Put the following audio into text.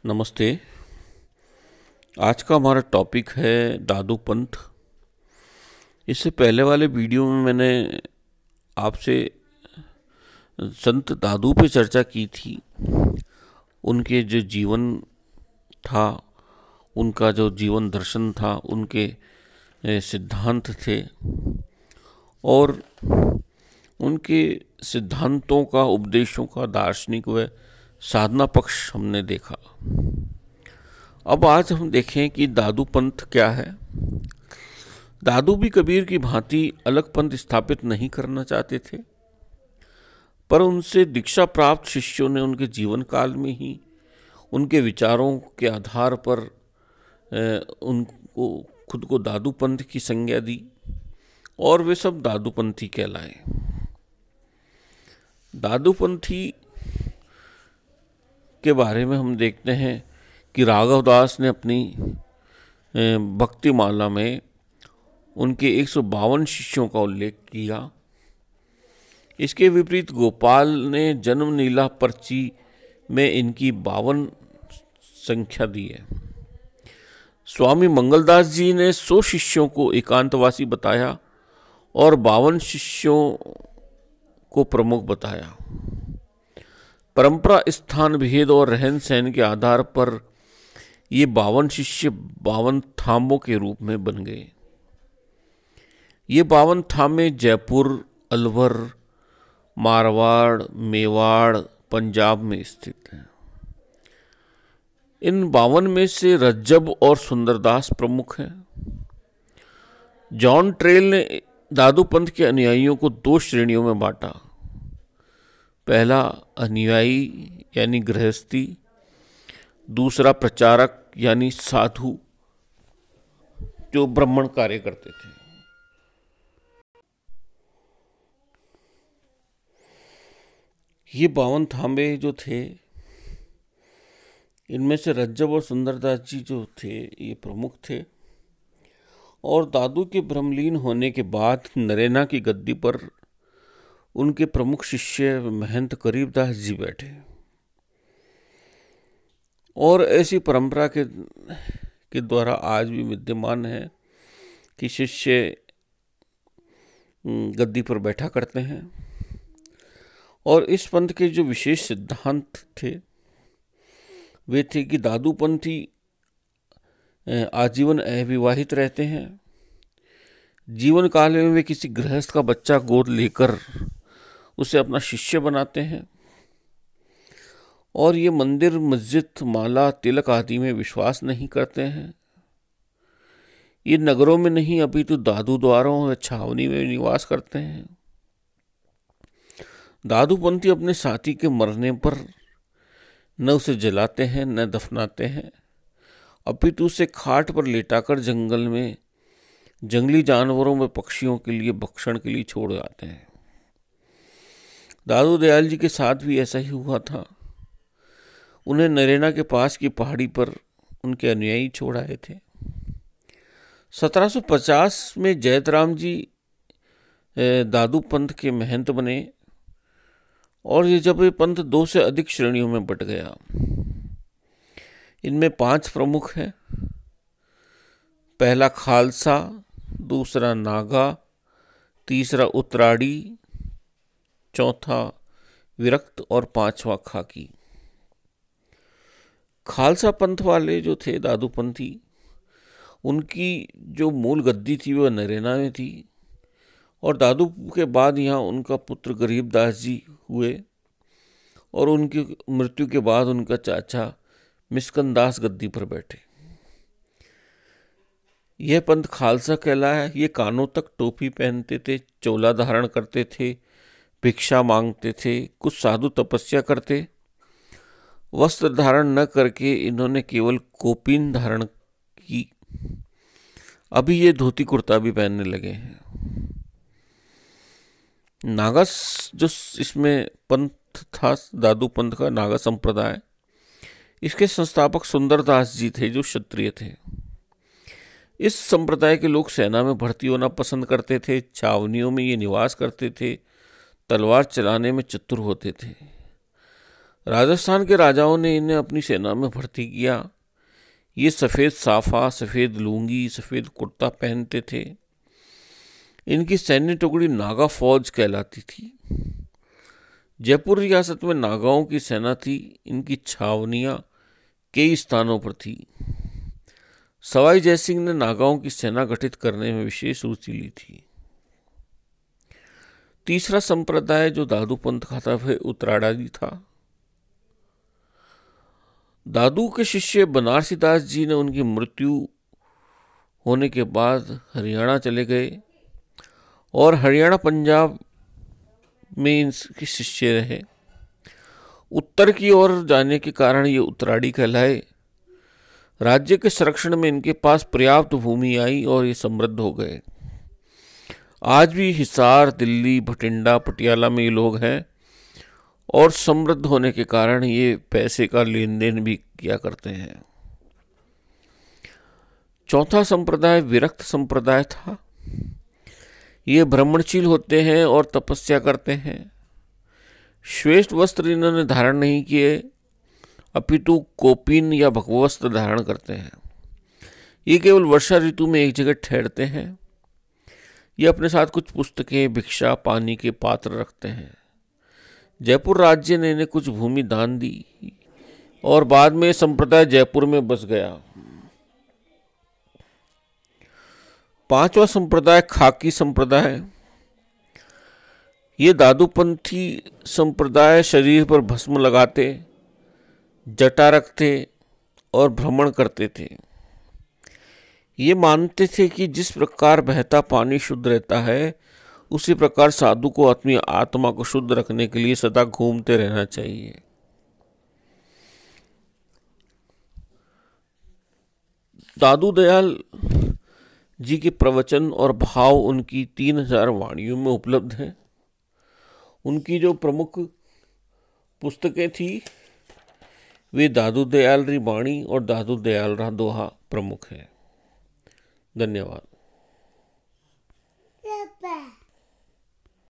नमस्ते। आज का हमारा टॉपिक है दादू पंथ। इससे पहले वाले वीडियो में मैंने आपसे संत दादू पे चर्चा की थी। उनके जो जीवन था, उनका जो जीवन दर्शन था, उनके सिद्धांत थे और उनके सिद्धांतों का, उपदेशों का दार्शनिक व साधना पक्ष हमने देखा। अब आज हम देखें कि दादू पंथ क्या है। दादू भी कबीर की भांति अलग पंथ स्थापित नहीं करना चाहते थे, पर उनसे दीक्षा प्राप्त शिष्यों ने उनके जीवन काल में ही उनके विचारों के आधार पर उनको खुद को दादू पंथ की संज्ञा दी और वे सब दादू पंथी कहलाए। दादू पंथी के बारे में हम देखते हैं कि राघव दास ने अपनी भक्ति माला में उनके 152 शिष्यों का उल्लेख किया। इसके विपरीत गोपाल ने जन्म नीला पर्ची में इनकी 52 संख्या दी है। स्वामी मंगलदास जी ने 100 शिष्यों को एकांतवासी बताया और 52 शिष्यों को प्रमुख बताया। परंपरा, स्थान भेद और रहन सहन के आधार पर ये 52 शिष्य 52 थामों के रूप में बन गए। ये 52 थामे जयपुर, अलवर, मारवाड़, मेवाड़, पंजाब में स्थित हैं। इन 52 में से रज्जब और सुंदरदास प्रमुख हैं। जॉन ट्रेल ने दादू पंथ के अनुयायियों को 2 श्रेणियों में बांटा। पहला अनुयायी यानी गृहस्थी, दूसरा प्रचारक यानी साधु जो ब्राह्मण कार्य करते थे। ये 52 थांबे जो थे, इनमें से रज्जब और सुंदरदास जी जो थे ये प्रमुख थे। और दादू के ब्रह्मलीन होने के बाद नरेना की गद्दी पर उनके प्रमुख शिष्य महंत करीबदास जी बैठे। और ऐसी परंपरा के द्वारा आज भी विद्यमान है कि शिष्य गद्दी पर बैठा करते हैं। और इस पंथ के जो विशेष सिद्धांत थे वे थे कि दादू पंथी आजीवन अविवाहित रहते हैं। जीवन काल में वे किसी गृहस्थ का बच्चा गोद लेकर उसे अपना शिष्य बनाते हैं। और ये मंदिर, मस्जिद, माला, तिलक आदि में विश्वास नहीं करते हैं। ये नगरों में नहीं अपितु दादू द्वारों व छावनी में निवास करते हैं। दादू पंथी अपने साथी के मरने पर न उसे जलाते हैं न दफनाते हैं, अपितु उसे खाट पर लेटाकर जंगल में जंगली जानवरों व पक्षियों के लिए भक्षण के लिए छोड़ जाते हैं। दादू दयाल जी के साथ भी ऐसा ही हुआ था। उन्हें नरेना के पास की पहाड़ी पर उनके अनुयायी छोड़ आए थे। 1750 में जयतराम जी दादू पंथ के महंत बने और ये जब ये पंथ 2 से अधिक श्रेणियों में बट गया। इनमें 5 प्रमुख हैं। पहला खालसा, दूसरा नागा, तीसरा उत्तराड़ी, चौथा विरक्त और 5वां खाकी। खालसा पंथ वाले जो थे दादू पंथी, उनकी जो मूल गद्दी थी वह नरेना में थी। और दादू के बाद यहाँ उनका पुत्र गरीबदास जी हुए और उनकी मृत्यु के बाद उनका चाचा मिस्कंदास गद्दी पर बैठे। यह पंथ खालसा कहलाया। ये कानों तक टोपी पहनते थे, चोला धारण करते थे, भिक्षा मांगते थे, कुछ साधु तपस्या करते। वस्त्र धारण न करके इन्होंने केवल कोपीन धारण की। अभी ये धोती कुर्ता भी पहनने लगे हैं। नागा जो इसमें पंथ था, दादू पंथ का नागा संप्रदाय, इसके संस्थापक सुंदरदास जी थे जो क्षत्रिय थे। इस संप्रदाय के लोग सेना में भर्ती होना पसंद करते थे, छावनियों में ये निवास करते थे, तलवार चलाने में चतुर होते थे। राजस्थान के राजाओं ने इन्हें अपनी सेना में भर्ती किया। ये सफ़ेद साफा, सफ़ेद लुंगी, सफ़ेद कुर्ता पहनते थे। इनकी सैन्य टुकड़ी नागा फौज कहलाती थी। जयपुर रियासत में नागाओं की सेना थी। इनकी छावनियाँ कई स्थानों पर थी। सवाई जयसिंह ने नागाओं की सेना गठित करने में विशेष रुचि ली थी। तीसरा संप्रदाय जो दादू पंथ का था वह उत्तराड़ी था। दादू के शिष्य बनारसी दास जी ने उनकी मृत्यु होने के बाद हरियाणा चले गए और हरियाणा पंजाब में इनके शिष्य रहे। उत्तर की ओर जाने के कारण ये उत्तराड़ी कहलाए। राज्य के संरक्षण में इनके पास पर्याप्त भूमि आई और ये समृद्ध हो गए। आज भी हिसार, दिल्ली, भटिंडा, पटियाला में ये लोग हैं और समृद्ध होने के कारण ये पैसे का लेन देन भी किया करते हैं। चौथा संप्रदाय विरक्त संप्रदाय था। ये भ्रमणशील होते हैं और तपस्या करते हैं। श्वेत वस्त्र इन्होंने धारण नहीं किए, अपितु कोपीन या भगवस्त्र धारण करते हैं। ये केवल वर्षा ऋतु में एक जगह ठहरते हैं। ये अपने साथ कुछ पुस्तकें, भिक्षा, पानी के पात्र रखते हैं। जयपुर राज्य ने इन्हें कुछ भूमि दान दी और बाद में संप्रदाय जयपुर में बस गया। पांचवा संप्रदाय खाकी संप्रदाय। ये दादूपंथी संप्रदाय शरीर पर भस्म लगाते, जटा रखते और भ्रमण करते थे। ये मानते थे कि जिस प्रकार बहता पानी शुद्ध रहता है उसी प्रकार साधु को अपनी आत्मा को शुद्ध रखने के लिए सदा घूमते रहना चाहिए। दादू दयाल जी के प्रवचन और भाव उनकी 3000 वाणियों में उपलब्ध हैं। उनकी जो प्रमुख पुस्तकें थी वे दादू दयाल री वाणी और दादू दयाल रा दोहा प्रमुख हैं। धन्यवाद।